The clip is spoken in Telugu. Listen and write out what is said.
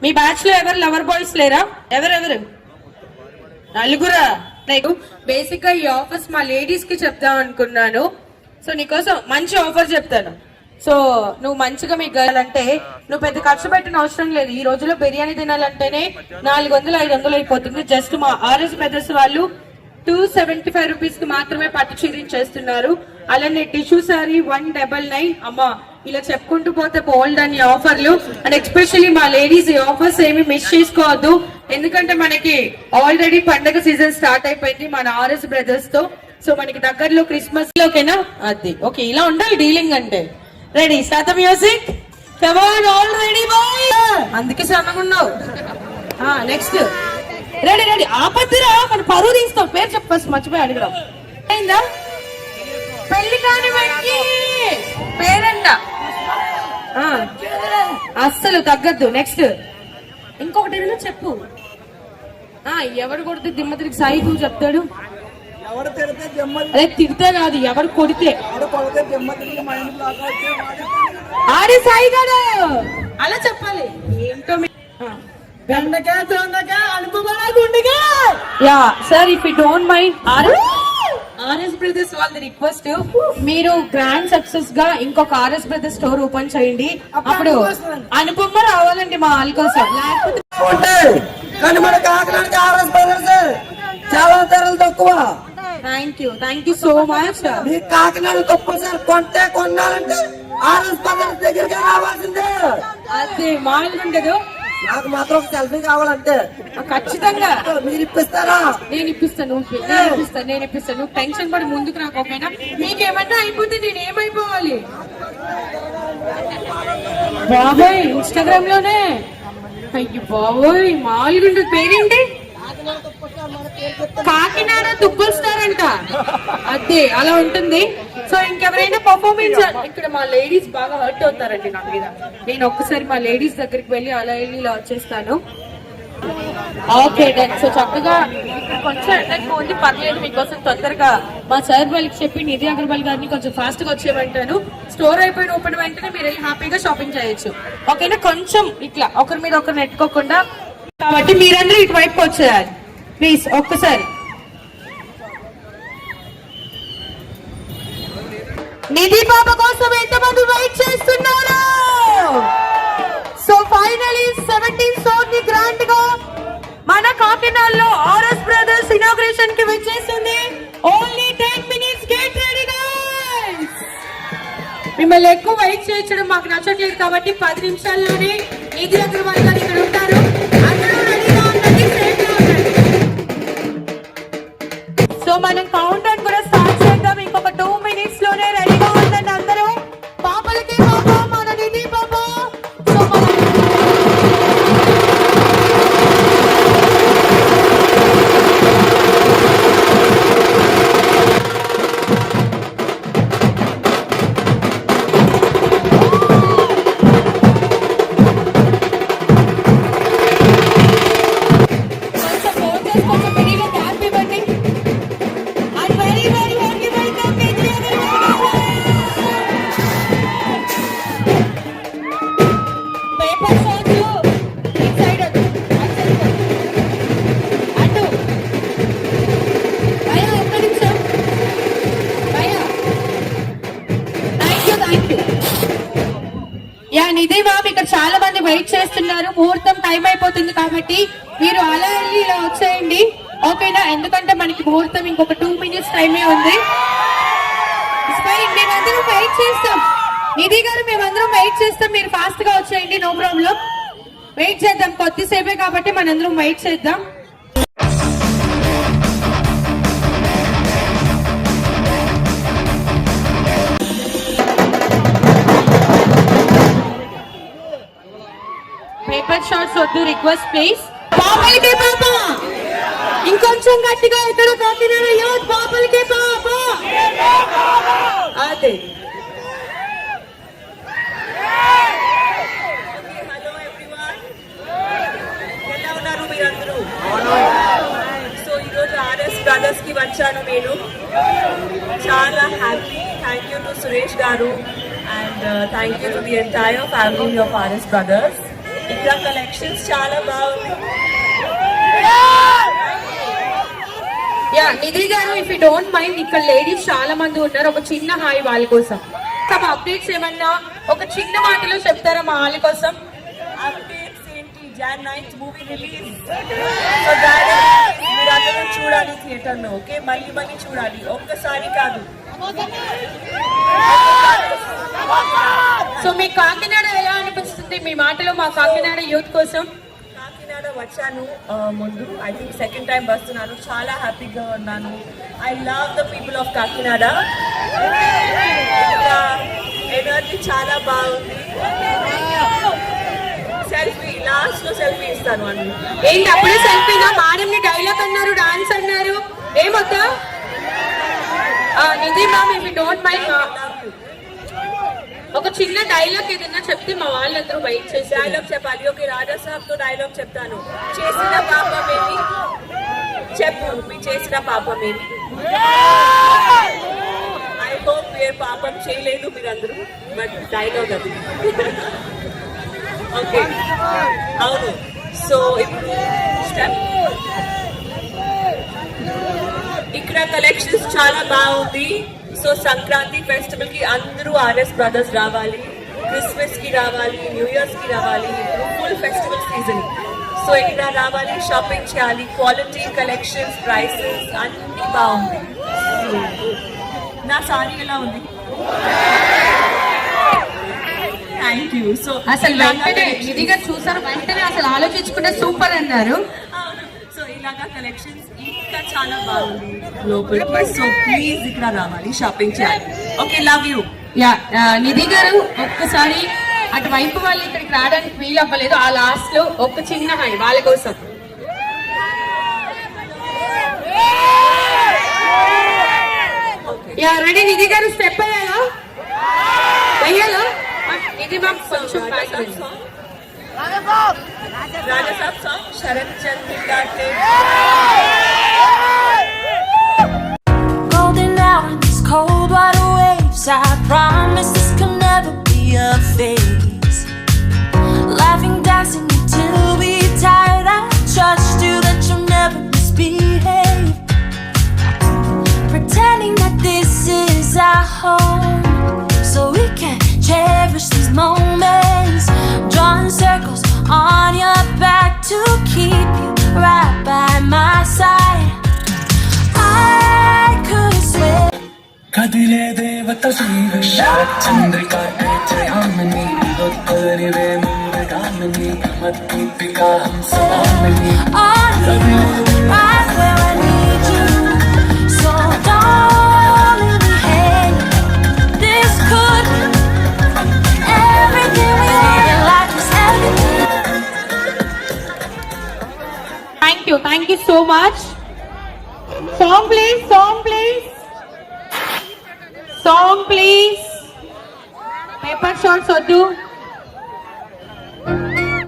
మీ బ్యాచ్ లో ఎవరు లవర్ బాయ్స్ లేరా? ఎవరెవరు? నలుగురా? బేసిక్ గా ఈ ఆఫర్స్ మా లేడీస్ కి చెప్దాం అనుకున్నాను. సో నీకోసం మంచి ఆఫర్ చెప్తాను. సో నువ్వు మంచిగా మీకు కావాలంటే నువ్వు పెద్ద ఖర్చు పెట్టిన అవసరం లేదు. ఈ రోజులో బిర్యానీ తినాలంటేనే 400-500 అయిపోతుంది. జస్ట్ మా ఆర్ఎస్ బ్రదర్స్ వాళ్ళు 275 రూపీస్ కి మాత్రమే పట్టు చీరని చేస్తున్నారు. అలానే టిష్యూ సారీ 199. అమ్మా ఇలా చెప్పుకుంటూ పోతే బోల్డ్ అని ఆఫర్లు. అండ్ ఎస్పెషల్లీ మా లేడీస్ ఈ ఆఫర్స్ ఏమి మిస్ చేసుకోవద్దు. ఎందుకంటే మనకి ఆల్రెడీ పండగ సీజన్ స్టార్ట్ అయిపోయింది మన ఆర్ఎస్ బ్రదర్స్ తో. సో మనకి దగ్గరలో క్రిస్మస్ లోకేనా అది ఓకే. ఇలా ఉండాలి డీలింగ్ అంటే. Ready? Start the music. Come on, all ready boy. అందుకే సన్నగున్నావు. Next ready ready. ఆపద్దిరా, మన పరువు తీస్తావు. పేరు చెప్పు ఫస్ట్, మర్చిపోయి అడగడం. అయిందా? పెళ్లి కాని వెంకీ పేరంట. అస్సలు తగ్గద్దు. నెక్స్ట్ ఇంకొకటి ఏదైనా చెప్పు. ఎవడు కొడితే దిమ్మ తిరిగి సాయి నువ్వు చెప్తాడు. అదే తిడితే కాదు, ఎవరు కొడితే ఆడి సాయి గారు అలా చెప్పాలి. ఏంటో yeah sir, if you don't mind RS brothers వాళ్ళ రిక్వెస్ట్, మీరు గ్రాండ్ సక్సెస్ గా ఇంకొక ఆర్ఎస్ బ్రదర్స్ స్టోర్ ఓపెన్ చేయండి. అప్పుడు అనుపమ రావాలండి మా వాళ్ళ కోసం. లేకపోతే చాలా ధరలు తక్కువ. Thank you so much. Kakinada తక్కువ సార్. కొంటే కొనాలంటే ఆర్ఎస్ బ్రదర్స్ దగ్గరికి రావాల్సిందే. అదే మామూలుగా ఉండదు. నాకు మాత్రం ఒక సెల్ఫీ కావాలంటే ఖచ్చితంగా మీరు ఇప్పిస్తారా? నేను ఇప్పిస్తాను. నువ్వు టెన్షన్ పడి ముందుకు రాకపోయినా మీకేమన్నా అయిపోతే నేను ఏమైపోవాలి బాబోయ్? ఇన్స్టాగ్రామ్ లోనే అయ్యి బాబోయ్ మామూలుగా ఉంటుంది. పేరేంటి? కాకినాడ తుప్పల్ స్టార్ అంట. అదే అలా ఉంటుంది. సో ఇంకెవరైనా పర్ఫార్మెన్స్ ఇక్కడ మా లేడీస్ బాగా హర్ట్ అవుతారండి నా మీద. నేను ఒక్కసారి మా లేడీస్ దగ్గరికి వెళ్ళి అలా వెళ్ళి ఇలా వచ్చేస్తాను. Okay done. సో చక్కగా కొంచెం ఎండకు ఉంది, పర్లేదు. మీకోసం తొందరగా మా సార్ వాళ్ళకి చెప్పి నిధి అగర్వాల్ గారిని కొంచెం ఫాస్ట్ గా వచ్చేయమంటాను. స్టోర్ అయిపోయిన ఓపెన్ వెంటనే మీరు వెళ్ళి హ్యాపీగా షాపింగ్ చేయొచ్చు. ఓకేనా? కొంచెం ఇట్లా ఒకరి మీద ఒకరు నెట్టుకోకుండా. కాబట్టి మీరందరూ ఇటువైపు వచ్చేయాలి ప్లీజ్. ఒక్కసారి నిధి పాప కోసం ఎంతమంది వెయిట్ చేస్తున్నారు? సో ఫైనలీ 17th స్టోర్ ని గ్రాండ్ గా మన కాకినాడలో ఆర్ఎస్ బ్రదర్స్ ఇనాగ్రేషన్ కి వచ్చేస్తుంది. Only 10 minutes. Get ready guys. మిమ్మల్ని ఎక్కువ వెయిట్ చేయించడం మాకు నచ్చట్లేదు కాబట్టి 10 నిమిషాల్లోనే నిధి అగర్వాల్ గారు ఇక్కడ ఉంటారు. అందరూ రెడీగా ఉండండి, సేఫ్ గా ఉండండి. సో మనం కౌంట్ డౌన్ కూడా స్టార్ట్ చేద్దాం. ఇంకొక 2 minutes లోనే రెడీగా ఉండండి అందరూ. పాపలకి పాప, మన నిధి పాప. సో నిధి మ్యామ్, ఇక్కడ చాలా మంది వెయిట్ చేస్తున్నారు. ముహూర్తం టైం అయిపోతుంది కాబట్టి మీరు అలా వెళ్ళి ఇలా వచ్చేయండి. ఓకేనా? ఎందుకంటే మనకి ముహూర్తం ఇంకొక 2 minutes టైమే ఉంది. మేమందరం వెయిట్ చేస్తాం. నిధి గారు మేమందరం వెయిట్ చేస్తాం. మీరు ఫాస్ట్ గా వచ్చేయండి. No problem. వెయిట్ చేద్దాం. కొద్దిసేపే కాబట్టి మనందరం వెయిట్ చేద్దాం. పేపర్ షాట్స్ వద్దు, రిక్వెస్ట్ ప్లీజ్. పాపలకే పాప, ఇంకొంచెం గట్టిగా ఇక్కడ కాకినాడ యూత్. పాపలకే పాప. అదే ఎలా ఉన్నారు మీరందరూ? సో ఈరోజు ఆర్ఎస్ బ్రదర్స్ కి వచ్చాను నేను. చాలా happy. Thank you to Suresh garu and thank you to the entire family of RS brothers. ఇక్కడ కలెక్షన్స్ చాలా బాగుంది. Yeah Nidhi garu, if you don't mind, ఇక్కడ లేడీస్ చాలా మంది ఉన్నారు, ఒక చిన్న హాయ్ వాళ్ళ కోసం. తమ అప్డేట్స్ ఏమన్నా ఒక చిన్న మాటలో చెప్తారా మా వాళ్ళ కోసం? అప్డేట్స్ ఏంటి? Jan 9th movie release. So మీరందరూ చూడాలి థియేటర్ లో. ఓకే, మళ్ళీ మళ్ళీ చూడాలి, ఒక్కసారి కాదు. సో మీ కాకినాడ ఎలా అనిపిస్తుంది? మీ మాటలో మా కాకినాడ యూత్ కోసం. కాకినాడ వచ్చాను ముందు, ఐ థింక్ సెకండ్ టైం వస్తున్నాను. చాలా హ్యాపీగా ఉన్నాను. I love the people of Kakinada. Energy చాలా బాగుంది. సెల్ఫీ, లాస్ట్ లో సెల్ఫీ ఇస్తాను అన్న. ఏంటి అప్పుడే సెల్ఫీగా? మారంని డైలాగ్ అన్నారు, డాన్స్ అన్నారు, ఏమొద్దా? Nidhi ma'am, if you don't mind, ఒక చిన్న డైలాగ్ ఏదైనా చెప్తే మా వాళ్ళందరూ వెయిట్ చేసి. డైలాగ్ చెప్పాలి. ఓకే, రాజా సాబ్ తో డైలాగ్ చెప్తాను. చేసిన పాపమేమి చెప్పు, మీ చేసిన పాపమేమి. ఐ హోప్ మీరు పాపం చేయలేదు మీరందరూ, బట్ డైలాగ్ అది. ఓకే, అవును. సో ఇప్పుడు స్టెప్. ఇక్కడ కలెక్షన్స్ చాలా బాగుంది. సో సంక్రాంతి ఫెస్టివల్ కి అందరూ ఆర్ఎస్ బ్రదర్స్ రావాలి, క్రిస్మస్ కి రావాలి, న్యూ ఇయర్స్ కి రావాలి. ఇప్పుడు ఫుల్ ఫెస్టివల్ సీజన్. సో ఇక్కడ రావాలి, షాపింగ్ చేయాలి. క్వాలిటీ, కలెక్షన్స్, ప్రైసెస్ అన్ని బాగుంది. నా సారీ ఎలా ఉంది? Thank you. సో అసలు వెంటనే నిధి గారు చూసారు, వెంటనే అసలు ఆలోచించుకుంటే సూపర్ అన్నారు. సో ఇలాగా కలెక్షన్స్ ఇంకా చాలా బాగుంది లోపలికి. సో ప్లీజ్ ఇక్కడ రావాలి, షాపింగ్ చేయాలి. Okay, love you. Yeah Nidhi గారు, ఒక్కసారి అటువైపు వాళ్ళు ఇక్కడికి రావడానికి వీలు అవ్వలేదు. ఆ లాస్ట్ లో ఒక చిన్న హై వాళ్ళ కోసం. Yeah ready? నిధి గారు స్టెప్ అయ్యాలా? వెయ్యాలా? నిధి మ్యామ్ కొంచెం బ్యాక్ రండి. రాజా సాబ్ సాంగ్ శరత్ చంద్ర గారి. Golden hour in these cold water waves. I promise this can never be a phase. Laughing, dancing until we tired. I trust you that you'll never misbehave. Pretending that this is our home, so we can cherish these moments. Drawing circles on your back to keep you right by my side. I could swear. కదిలే దేవత శ్రీవశ Chandrika జయామని ఉత్తరివే ముందగామని మత్తిపికా హంసవామని Right where I need you, so don't leave me hanging. This could be everything we need. Life is everything. Thank you so much. Song please, song please. Song please. Paper shots వద్దు.